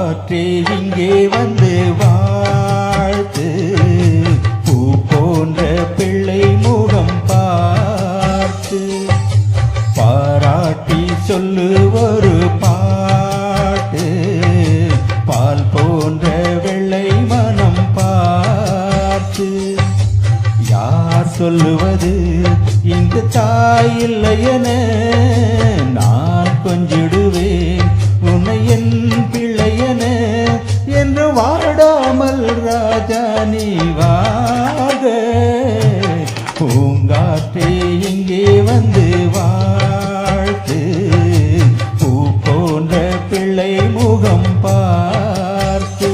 பூங்காற்றே இங்கே வந்து வாழ்த்து, பூ போன்ற பிள்ளை முகம் பார்த்து, பாராட்டி சொல்லு ஒரு பாட்டு, பால் போன்ற வெள்ளை மனம் பார்த்து. யார் சொல்லுவது இங்கு தாய் இல்லையென, நான் கொஞ்சிடுவேன் உன்னை என் பிள்ளையென, என்று வாடாமல் ராஜா நீ வாக. பூங்காற்றே இங்கே வந்து வாழ்த்து, பூ போன்ற பிள்ளை முகம் பார்த்து.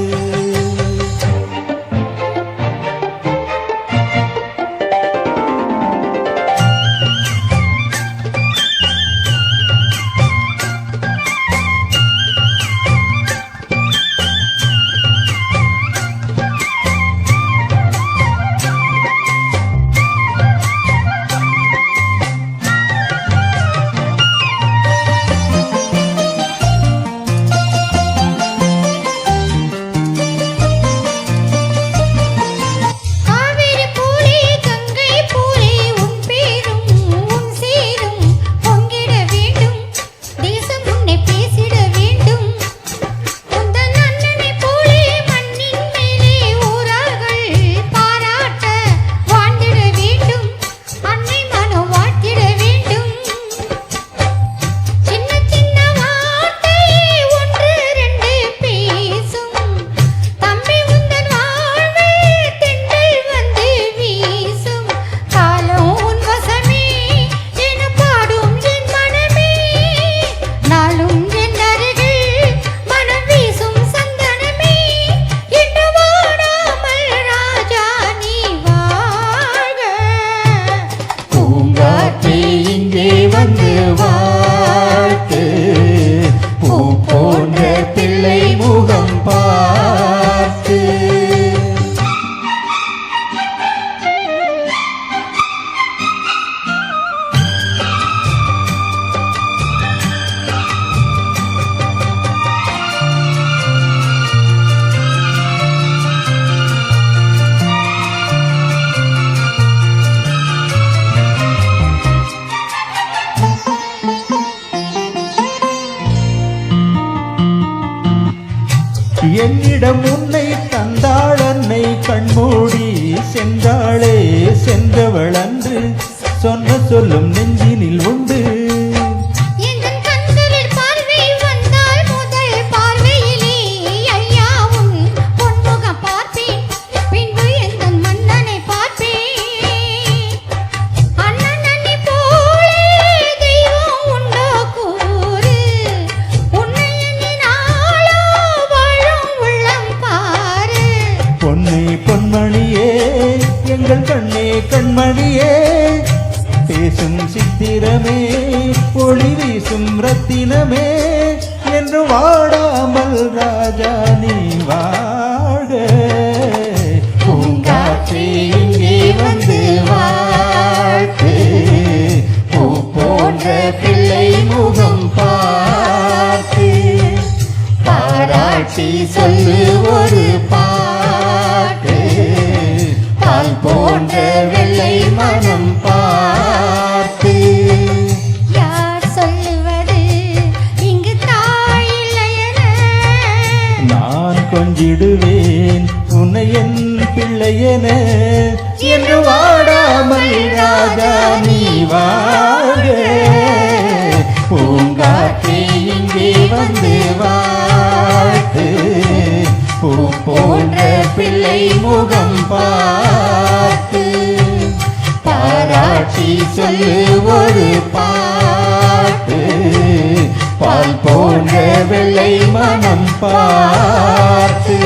என்னிடம் உன்னை தந்தாள் அன்னை, கண்மூடி சென்றாளே சென்றவள் அன்று, சொன்ன சொல்லும் நெஞ்சினில் உண்டு. பொன்மணியே எங்கள் கண்ணே கண்மணியே, பேசும் சித்திரமே ஒளி வீசும் ரத்தினமே, என்று வாடாமல் ராஜா நீ வாழ. பூங்காற்றே இங்கே வந்து வாழ்த்து, பூ போன்ற பிள்ளை முகம் பார்த்து, பாராட்டி சொல்லு ஒரு பாட்டு, பால் போன்ற வெள்ளை மனம் பார்த்து. யார் சொல்லுவது இங்கு தாய் இல்லையென, நான் கொஞ்சிடுவேன் உன்னை என் பிள்ளையென, என்று வாடாமல் ராஜா நீ வாழ. பூங்காற்றே இங்கே வந்து வாழ்த்து, பூ போன்ற பிள்ளை முகம் பார்த்து, பாராட்டி சொல்லு ஒரு பாட்டு, பால் போன்ற வெள்ளை மனம் பார்த்து.